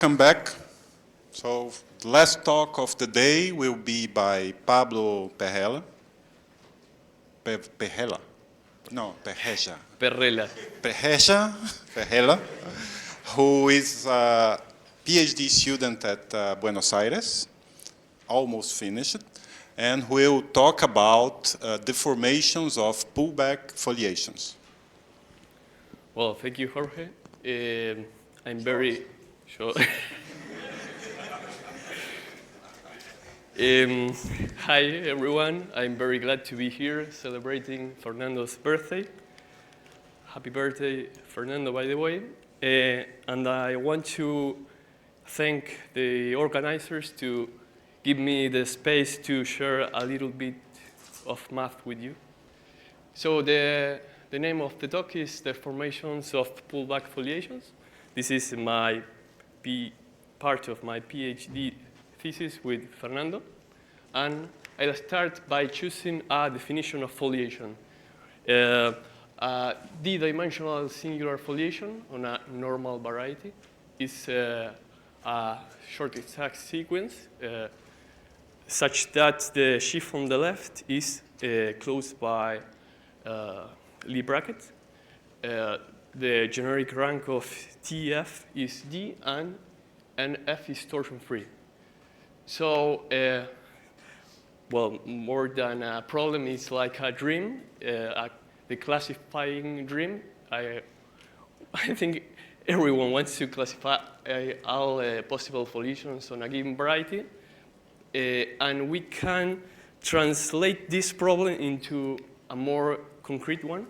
Welcome back. So the last talk of the day will be by Pablo Perrella. Perrella? No, Perrella. Perrella. Perrella, who is a PhD student at Buenos Aires, almost finished, and will talk about deformations of pullback foliations. Well, thank you, Jorge. I'm very sure. Hi, everyone. I'm very glad to be here celebrating Fernando's birthday. Happy birthday, Fernando, by the way. And I want to thank the organizers to give me the space to share a little bit of math with you. So the name of the talk is Deformations of Pullback Foliations. This is part of my PhD thesis with Fernando. And I'll start by choosing a definition of foliation. A d-dimensional singular foliation on a normal variety is a short exact sequence such that the sheaf on the left is closed by Lie bracket. The generic rank of TF is D, and NF is torsion-free. So, well, more than a problem, it's like a dream, the classifying dream. I think everyone wants to classify all possible foliations on a given variety, and we can translate this problem into a more concrete one.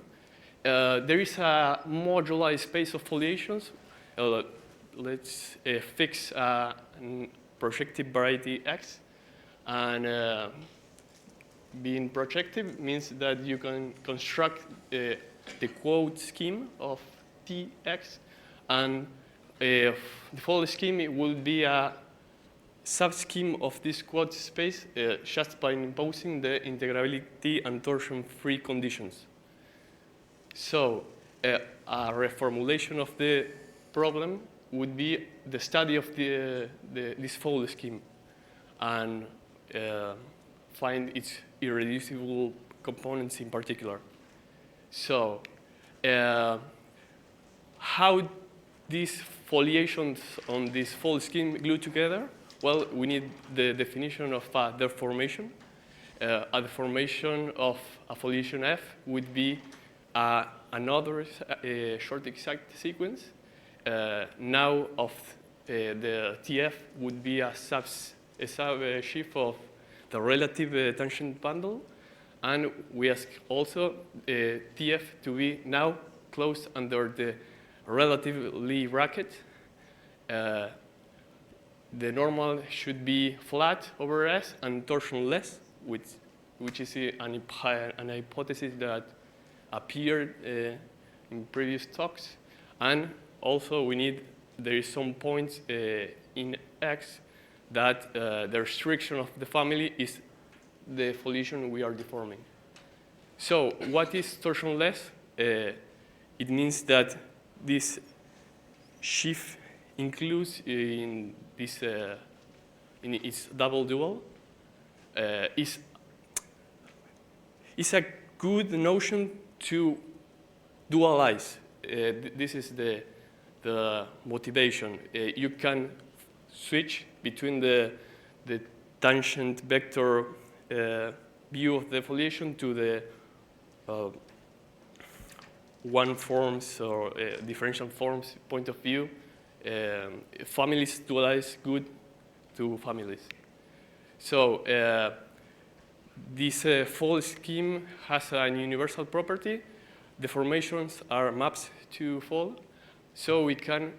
There is a moduli space of foliations. Let's fix a projective variety X, and being projective means that you can construct the quote scheme of Tx, and the full scheme it will be a subscheme of this quote space just by imposing the integrability and torsion-free conditions. So a reformulation of the problem would be the study of this full scheme and find its irreducible components in particular. So how these foliations on this full scheme glue together? Well, we need the definition of a deformation. A deformation of a foliation F would be another short exact sequence. Now of the TF would be a subsheaf of the relative tangent bundle, and we ask also TF to be now closed under the relative Lie bracket. The normal should be flat over S and torsionless, which is an hypothesis that appeared in previous talks. And also there is some points in X that the restriction of the family is the foliation we are deforming. So what is torsionless? It means that this sheaf includes in this in its double dual is a good notion to dualize. This is the motivation. You can switch between the tangent vector view of the foliation to the one forms or differential forms point of view. Families dualize good to families. So this full scheme has a universal property. Deformations are maps to full. So we can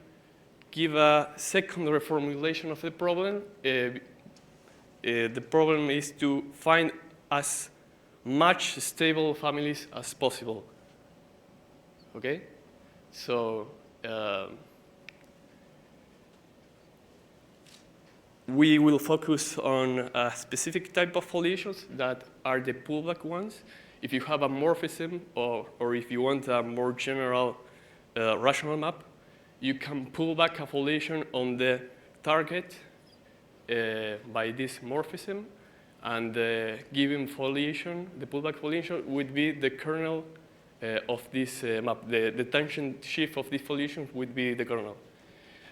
give a second reformulation of the problem. The problem is to find as much stable families as possible. Okay? So we will focus on a specific type of foliations that are the pullback ones. If you have a morphism or if you want a more general rational map, you can pull back a foliation on the target by this morphism, and given foliation, the pullback foliation would be the kernel of this map. The tangent shift of this foliation would be the kernel.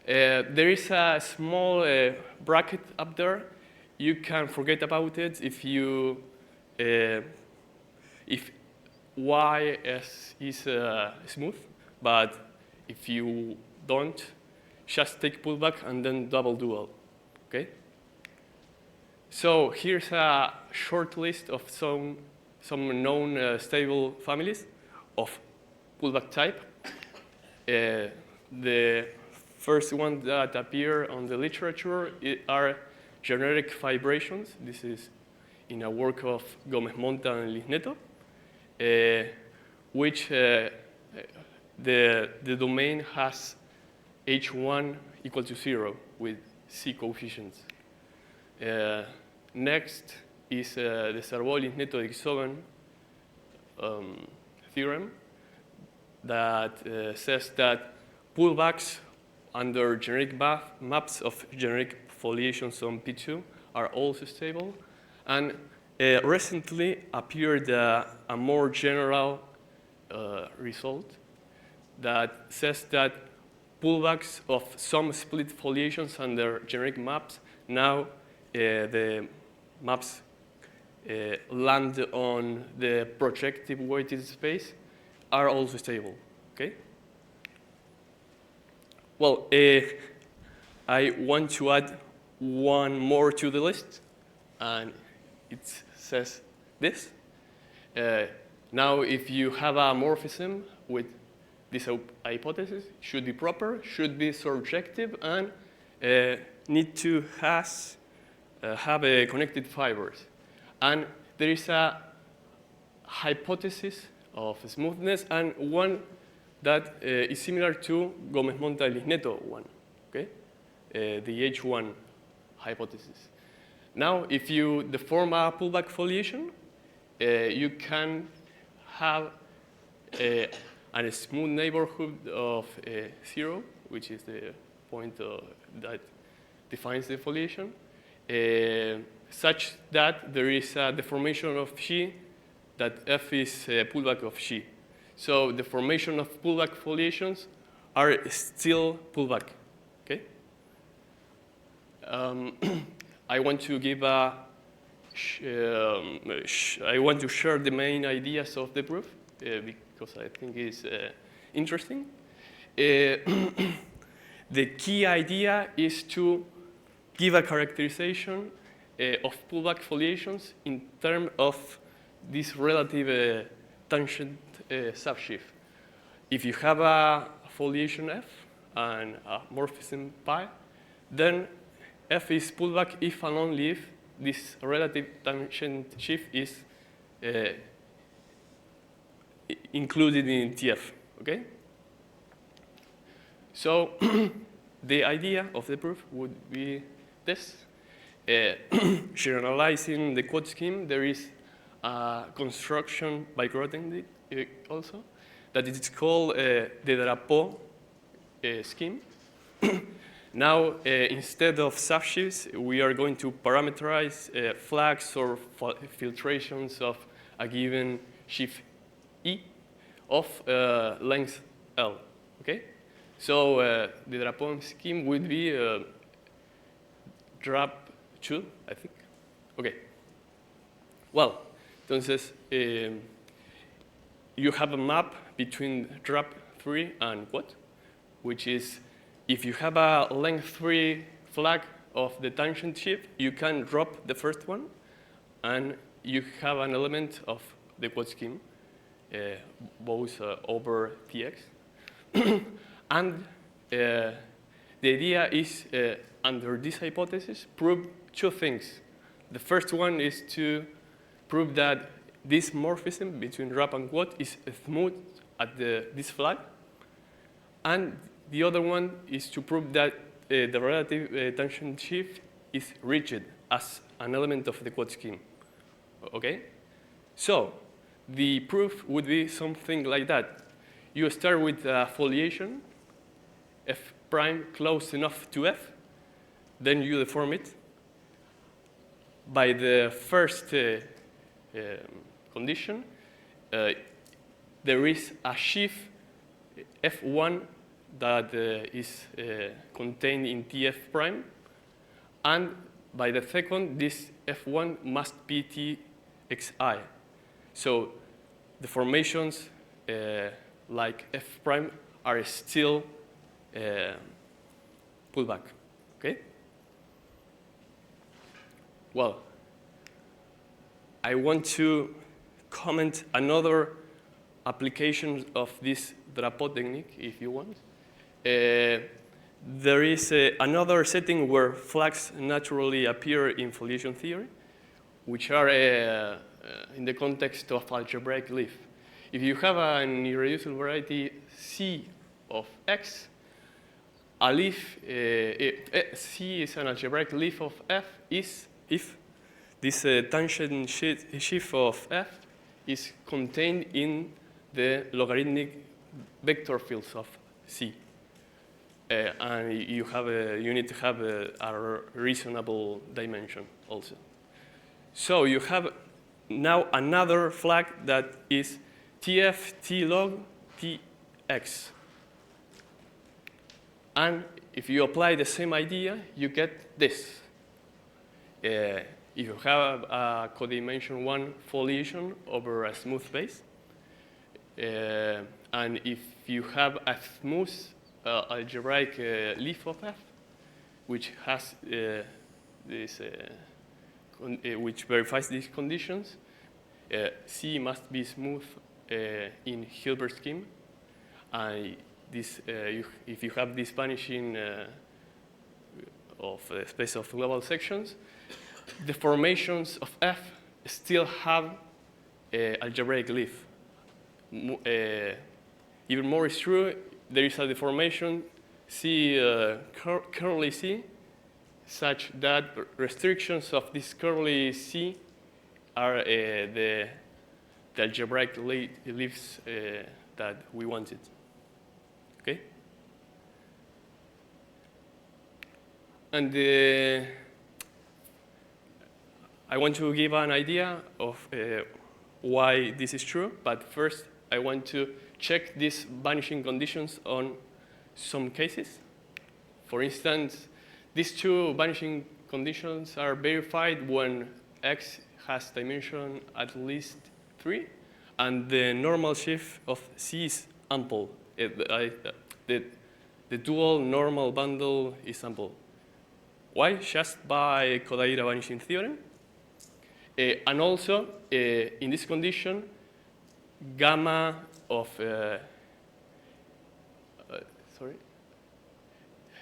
There is a small bracket up there. You can forget about it if you if y is smooth, but if you don't, just take pullback and then double dual. Okay. So here's a short list of some known stable families of pullback type. The first one that appear on the literature are generic vibrations. This is in a work of Gómez Monta and Lisneto, which the domain has H1 equal to 0 with C coefficients. Next is the Cerveau-Lisneto-Dixoven theorem that says that pullbacks under generic maps of generic foliations on P2 are also stable. And recently appeared a more general result that says that pullbacks of some split foliations under generic maps, now the maps land on the projective weighted space, are also stable. Okay? Well, I want to add one more to the list, and it says this. Now, if you have a morphism with this hypothesis, should be proper, should be surjective, and need to have connected fibers. And there is a hypothesis of smoothness, and one that is similar to Gómez-Monta-Lisneto one, okay? The H1 hypothesis. Now, if you deform a pullback foliation, you can have a smooth neighborhood of 0, which is the point that defines the foliation, such that there is a deformation of G, that F is a pullback of G. So the formation of pullback foliations are still pullback. Okay. I want to give I want to share the main ideas of the proof because I think it's interesting. The key idea is to give a characterization of pullback foliations in terms of this relative tangent subshift. If you have a foliation F and a morphism pi, then F is pullback if and only if this relative tangent shift is included in TF, okay? So the idea of the proof would be this. Generalizing the quad scheme, there is a construction by Grothendieck also that is called the Drapeau scheme. Now, instead of subshifts, we are going to parameterize flags or filtrations of a given shift E of length L, okay? So the Drapeau scheme would be drop 2, I think. Okay. Well, entonces, you have a map between drop 3 and what? Which is, if you have a length 3 flag of the tangent shift, you can drop the first one, and you have an element of the quad scheme, both over Tx. And the idea is, under this hypothesis, prove two things. The first one is to prove that this morphism between drop and quad is smooth at this flag. And the other one is to prove that the relative tangent shift is rigid as an element of the quad scheme. Okay? So the proof would be something like that. You start with a foliation, F prime close enough to F, then you deform it. By the first condition, there is a sheaf F1 that is contained in TF prime, and by the second, this F1 must be TXI. So deformations like F prime are still pullback, okay? Well, I want to comment another application of this drapeau technique, if you want. There is another setting where flags naturally appear in foliation theory, which are in the context of algebraic leaf. If you have an irreducible variety C of X, a leaf, C is an algebraic leaf of F if this tangent sheaf of F is contained in the logarithmic vector fields of C. And you need to have a reasonable dimension also. So you have now another flag that is TF T log TX. And if you apply the same idea, you get this. If you have a codimension 1 foliation over a smooth base, and if you have a smooth algebraic leaf of F, which has which verifies these conditions, C must be smooth in Hilbert scheme, and this, if you have this vanishing of the space of global sections, the formations of F still have algebraic leaf. Even more is true, there is a deformation C, curly C, such that restrictions of this curly C are the algebraic leaves that we wanted. Okay? And I want to give an idea of why this is true, but first I want to check these vanishing conditions on some cases. For instance, these two vanishing conditions are verified when X has dimension at least 3, and the normal sheaf of C is ample. The dual normal bundle is ample. Why? Just by Kodaira vanishing theorem. And also, in this condition, gamma of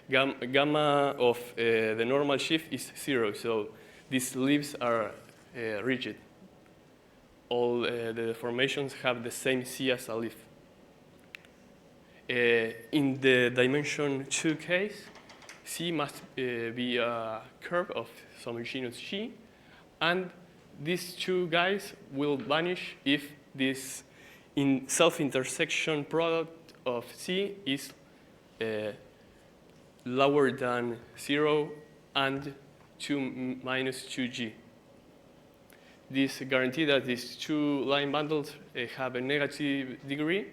gamma of the normal sheaf is 0, so these leaves are rigid. All the deformations have the same C as a leaf. In the dimension 2 case, C must be a curve of some genus G, and these two guys will vanish if this self-intersection product of C is lower than 0 and 2 minus 2G. This guarantees that these two line bundles have a negative degree,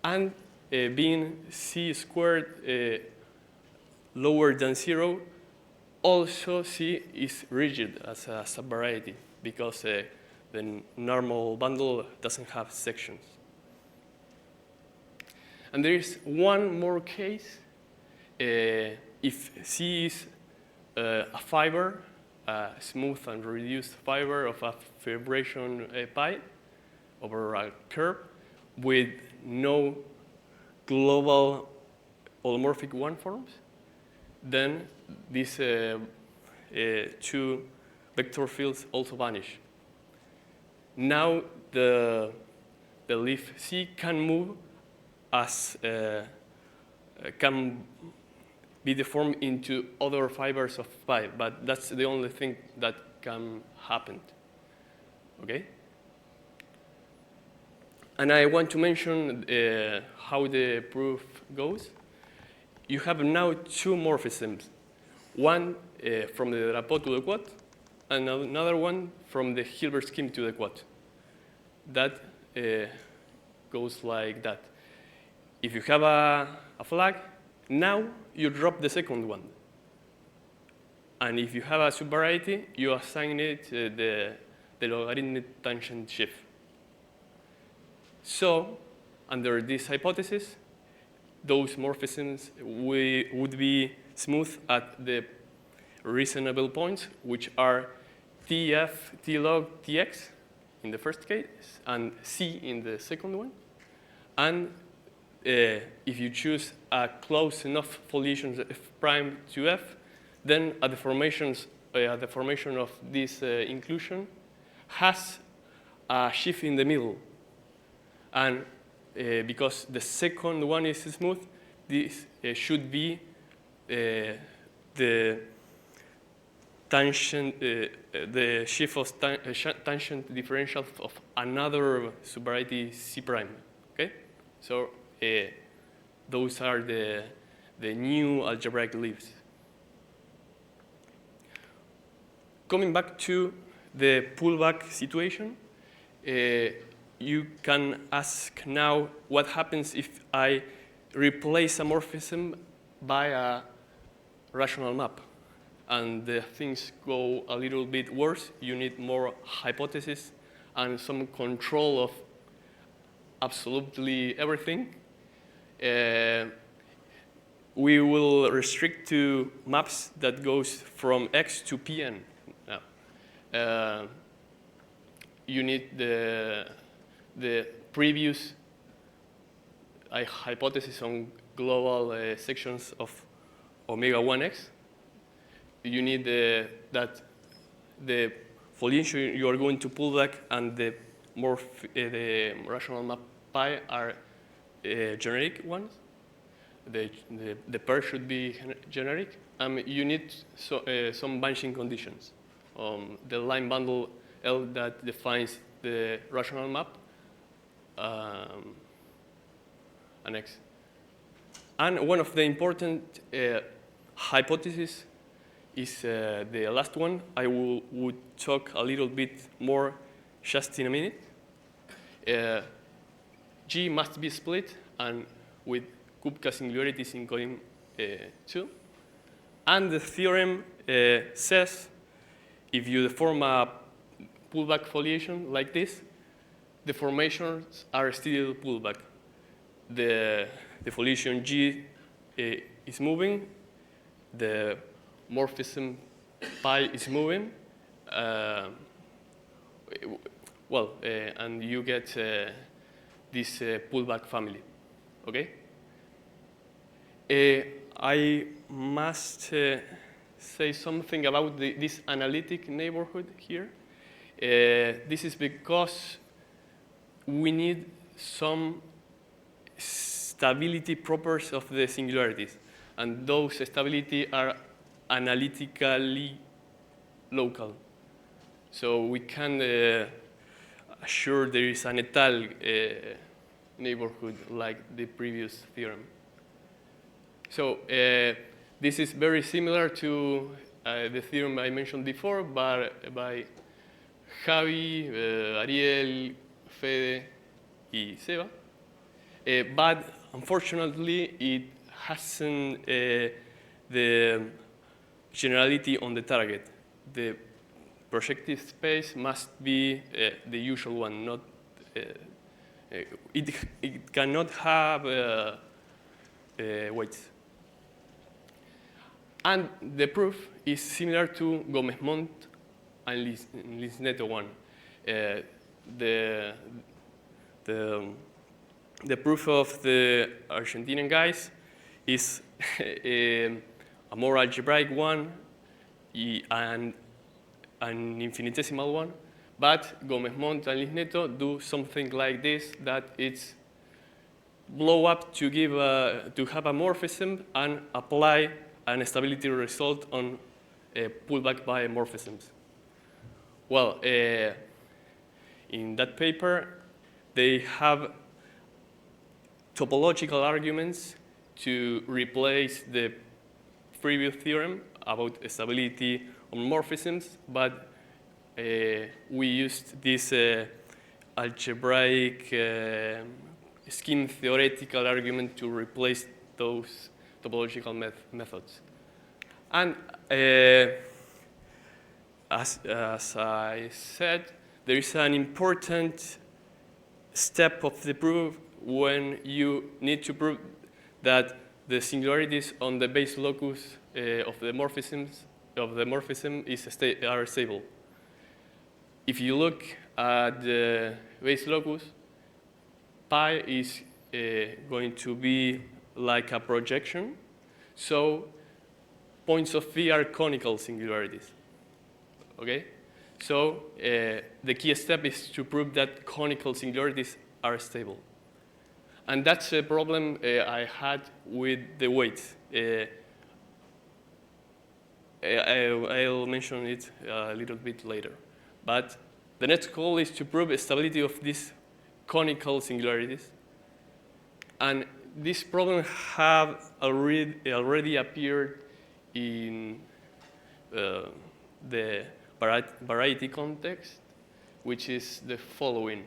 and being C squared lower than 0, also C is rigid as a subvariety because the normal bundle doesn't have sections. And there is one more case. If C is a fiber, a smooth and reduced fiber of a vibration pi over a curve with no global holomorphic one forms, then these two vector fields also vanish. Now the leaf C can move as can be deformed into other fibers of pi, but that's the only thing that can happen. Okay? And I want to mention how the proof goes. You have now two morphisms. one from the drapeau to the quad, and another one from the Hilbert scheme to the quad. That goes like that. If you have a flag, now you drop the second one. And if you have a subvariety, you assign it the logarithmic tangent shift. So, under this hypothesis, those morphisms would be smooth at the reasonable points, which are TF, T log, TX in the first case, and C in the second one. And if you choose a close enough foliation F prime to F, then a deformation of this inclusion has a shift in the middle. And because the second one is smooth, this should be the tangent, the shift of tangent differential of another subvariety C prime. Okay, so those are the new algebraic leaves. Coming back to the pullback situation, you can ask now what happens if I replace a morphism by a rational map. And the things go a little bit worse. You need more hypothesis and some control of absolutely everything. We will restrict to maps that goes from X to Pn. Now, you need the previous hypothesis on global sections of omega 1x. You need that the foliation you are going to pull back and the rational map pi are generic ones. The pair should be generic. You need some bunching conditions. The line bundle L that defines the rational map and X. And one of the important hypotheses is the last one. I would talk a little bit more just in a minute. G must be split and with Kupka singularities encoding 2. And the theorem says if you deform a pullback foliation like this, the formations are still pullback. The foliation G is moving, the morphism pi is moving, and you get this pullback family, okay? I must say something about this analytic neighborhood here. This is because we need some stability properties of the singularities, and those stability are analytically local. So we can assure there is an étal neighborhood like the previous theorem. So this is very similar to the theorem I mentioned before by Javi, Ariel, Fede, y Seba. But unfortunately, it hasn't the generality on the target. The projective space must be the usual one. Not it cannot have weights. And the proof is similar to Gomez-Mont and Lisneto one. The proof of the Argentinian guys is a more algebraic one and an infinitesimal one, but Gomez-Mont and Lisneto do something like this, that it's blow up to give to have a morphism and apply an stability result on pullback by morphisms. Well, in that paper, they have topological arguments to replace the previous theorem about stability homomorphisms, but we used this algebraic scheme theoretical argument to replace those topological methods. And as I said, there is an important step of the proof when you need to prove that the singularities on the base locus of the morphism are stable. If you look at the base locus, pi is going to be like a projection, so points of V are conical singularities. Okay? So the key step is to prove that conical singularities are stable. And that's a problem I had with the weights. I'll mention it a little bit later. But the next goal is to prove the stability of these conical singularities. And this problem have already appeared in the variety context, which is the following.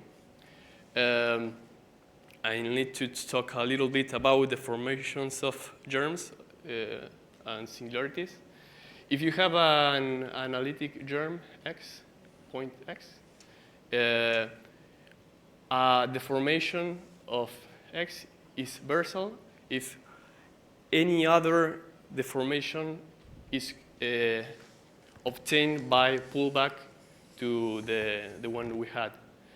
I need to talk a little bit about the formations of germs and singularities. If you have an analytic germ x, point x, the formation of x is versal if any other deformation is obtained by pullback to the one we had.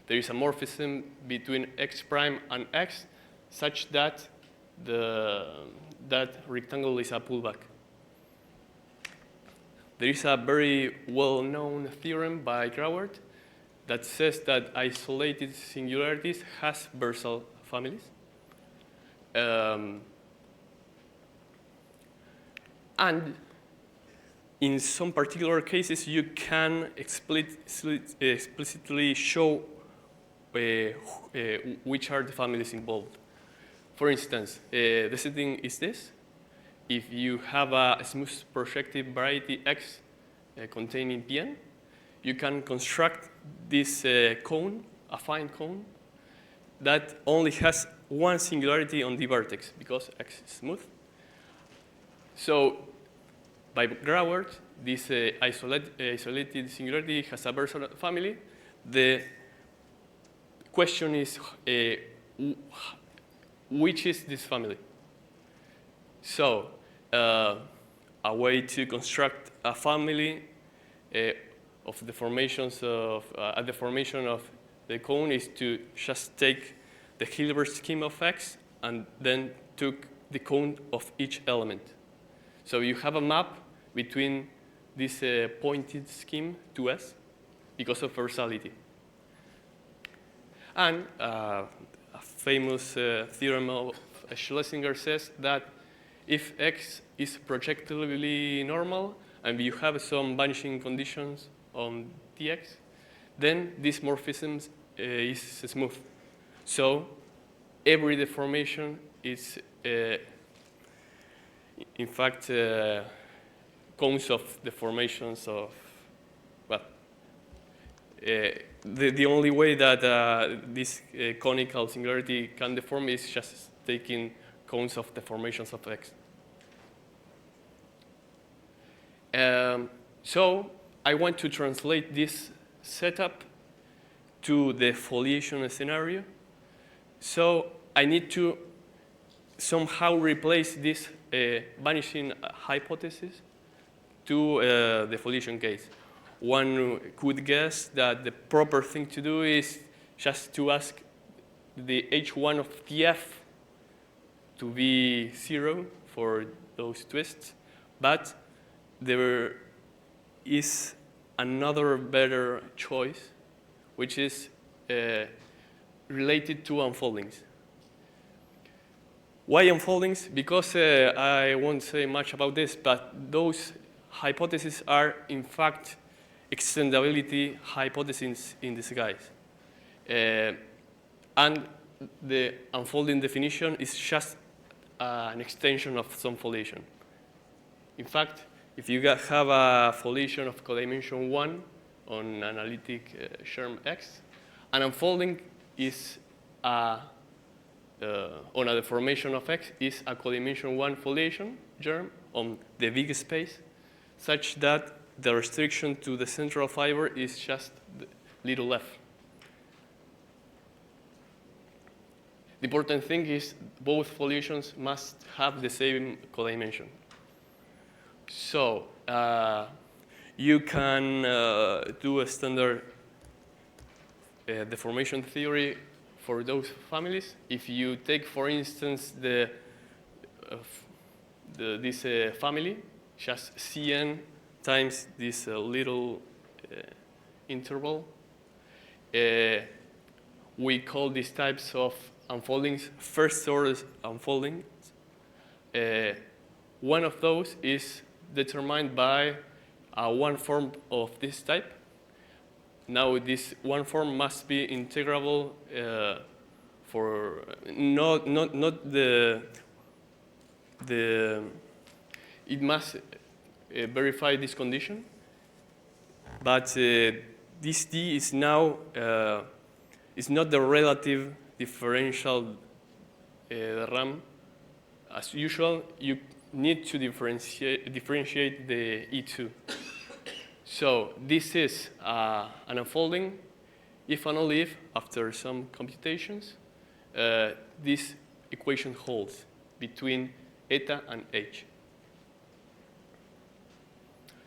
There is a morphism between x prime and x such that that rectangle is a pullback. There is a very well-known theorem by Grauert that says that isolated singularities has versal families. And in some particular cases, you can explicitly show which are the families involved. For instance, the setting is this. If you have a smooth projective variety X containing Pn, you can construct this cone, a fine cone, that only has one singularity on the vertex because X is smooth. So by Grauert, this isolated singularity has a versal family. The question is, which is this family? So a way to construct a family of deformations of a deformation of the cone is to just take the Hilbert scheme of X and then took the cone of each element. So you have a map between this pointed scheme 2S because of versality. And a famous theorem of Schlesinger says that if X is projectively normal and you have some vanishing conditions on Tx, then this morphism is smooth. So every deformation is, in fact, cones of deformations of, well, the only way that this conical singularity can deform is just taking cones of deformations of X. So I want to translate this setup to the foliation scenario. So I need to somehow replace this vanishing hypothesis to the foliation case. One could guess that the proper thing to do is just to ask the H1 of Tf to be 0 for those twists, but there is another better choice, which is related to unfoldings. Why unfoldings? Because I won't say much about this, but those hypotheses are, in fact, extendability hypotheses in disguise. And the unfolding definition is just an extension of some foliation. In fact, if you have a foliation of codimension 1 on analytic germ X, an unfolding is on a deformation of X is a codimension 1 foliation germ on the big space, such that the restriction to the central fiber is just little f. The important thing is both foliations must have the same codimension. So you can do a standard deformation theory for those families. If you take, for instance, this family, just Cn times this little interval, we call these types of unfoldings first order unfoldings. One of those is determined by one form of this type. Now this one form must be integrable for not the it must verify this condition, but this D is now is not the relative differential RAM. As usual, you need to differentiate the E2. So this is an unfolding if and only if, after some computations, this equation holds between eta and h.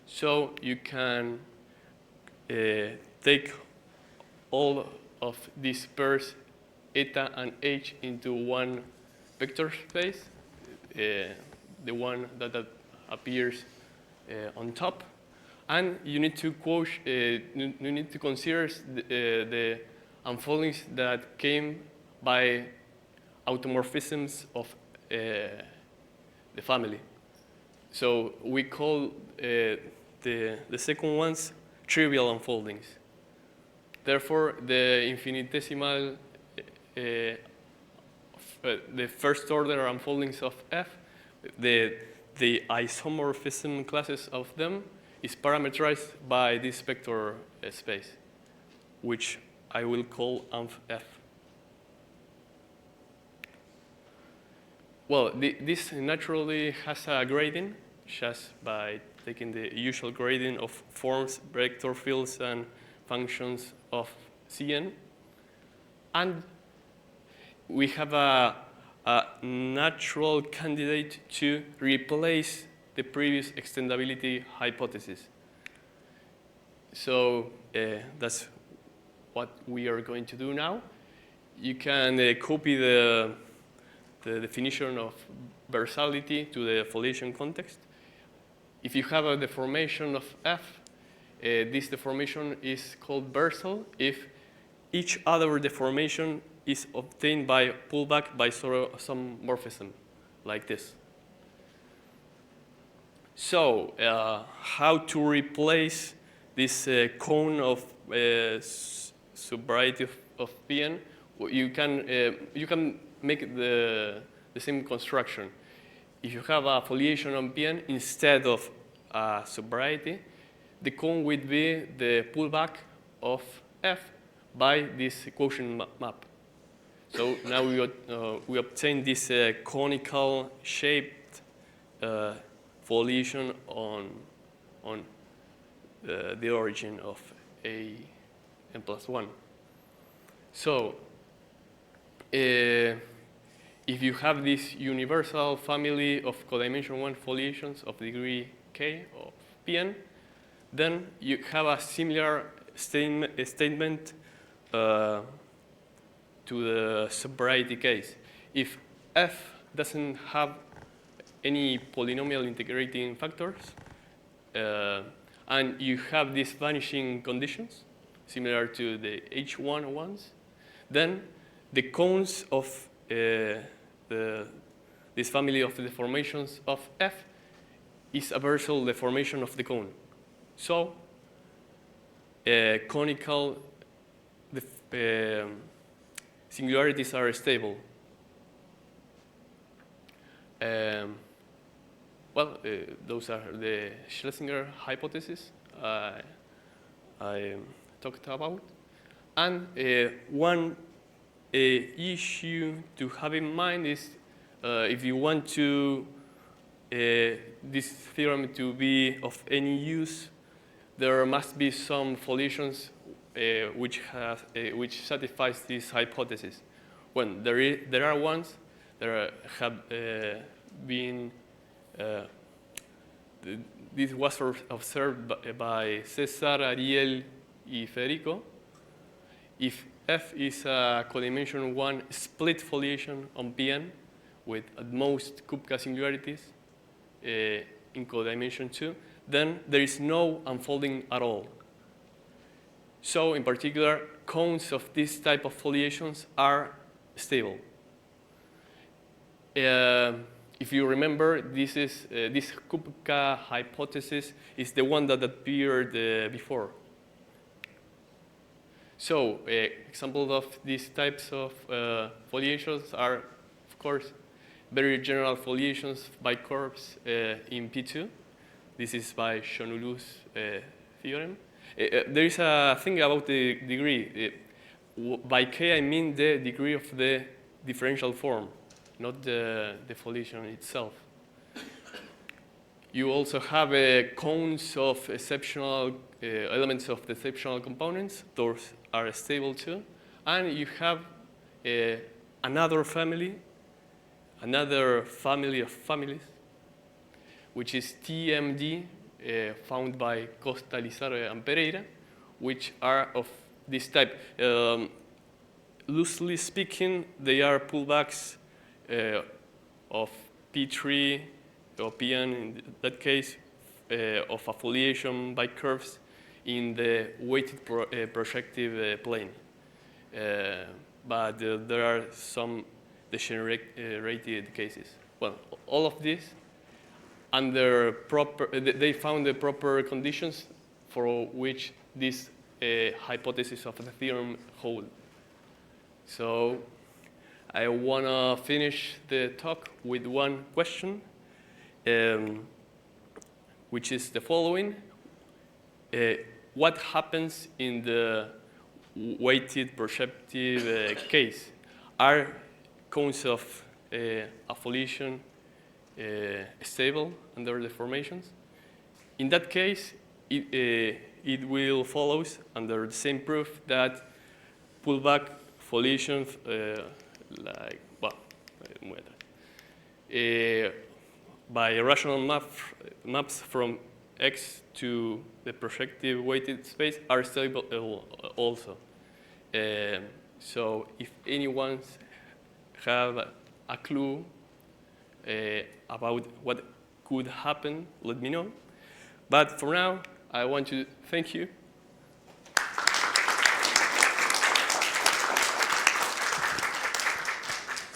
So you can take all of these pairs eta and h into one vector space, the one that appears on top, and you need to consider the unfoldings that came by automorphisms of the family. So we call the second ones trivial unfoldings. Therefore, the infinitesimal, the first order unfoldings of F, the isomorphism classes of them is parameterized by this vector space, which I will call F. Well, this naturally has a grading, just by taking the usual grading of forms, vector fields, and functions of Cn. And we have a natural candidate to replace the previous extendability hypothesis. So that's what we are going to do now. You can copy the definition of versality to the foliation context. If you have a deformation of F, this deformation is called versal if each other deformation is obtained by pullback by some morphism, like this. So how to replace this cone of subvariety of Pn? You can make the same construction. If you have a foliation on Pn instead of a subvariety, the cone would be the pullback of F by this quotient map. So now we obtain this conical shaped foliation on the origin of n+1. So if you have this universal family of codimension 1 foliations of degree k of Pn, then you have a similar statement to the subvariety case. If F doesn't have any polynomial integrating factors, and you have these vanishing conditions, similar to the H1 ones, then the cones of this family of deformations of F is a versal deformation of the cone. So conical singularities are stable. Well, those are the Schlesinger hypothesis I talked about. And one issue to have in mind is if you want to this theorem to be of any use, there must be some foliations which satisfies this hypothesis. When there are ones that have been this was observed by Cesar, Ariel, and Federico. If F is a codimension 1 split foliation on Pn with at most Kupka singularities in codimension 2, then there is no unfolding at all. So in particular, cones of this type of foliations are stable. If you remember, this Kupka hypothesis is the one that appeared before. So examples of these types of foliations are, of course, very general foliations by curves in P2. This is by Shonulu's theorem. There is a thing about the degree. By K, I mean the degree of the differential form, not the foliation itself. You also have cones of exceptional elements of the exceptional components. Those are stable too. And you have another family of families, which is TMD, found by Costa, Lizardo, and Pereira, which are of this type. Loosely speaking, they are pullbacks of P3 or Pn, in that case, of a foliation by curves in the weighted projective plane. But there are some degenerated cases. Well, all of this under they found the proper conditions for which this hypothesis of the theorem hold. So I want to finish the talk with one question, which is the following. What happens in the weighted projective case? Are cones of a foliation stable under deformations? In that case, it will follow under the same proof that pullback foliations by rational maps from X to the projective weighted space are stable also. So if anyone have a clue about what could happen, let me know. But for now, I want to thank you.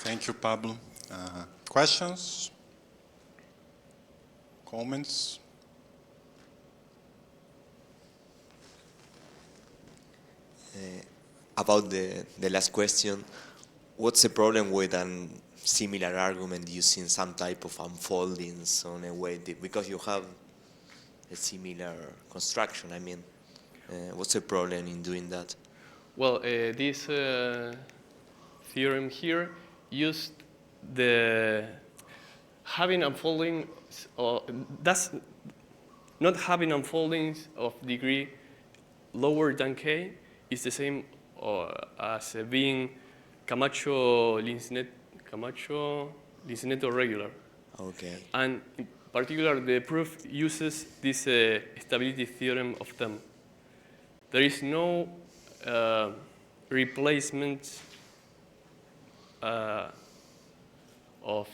Thank you, Pablo. Questions? Comments? About the last question, what's the problem with a similar argument using some type of unfoldings on a weighted? Because you have a similar construction, I mean. What's the problem in doing that? Well, this theorem here used the having unfoldings, that's not having unfoldings of degree lower than K is the same as being Camacho-Linsneto regular. Okay. And in particular, the proof uses this stability theorem of them. There is no replacement of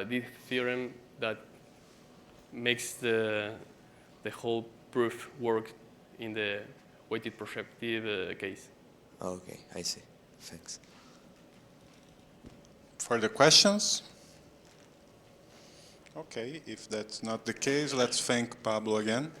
this theorem that makes the whole proof work in the weighted projective case. Okay, I see. Thanks. Further questions? Okay, if that's not the case, let's thank Pablo again.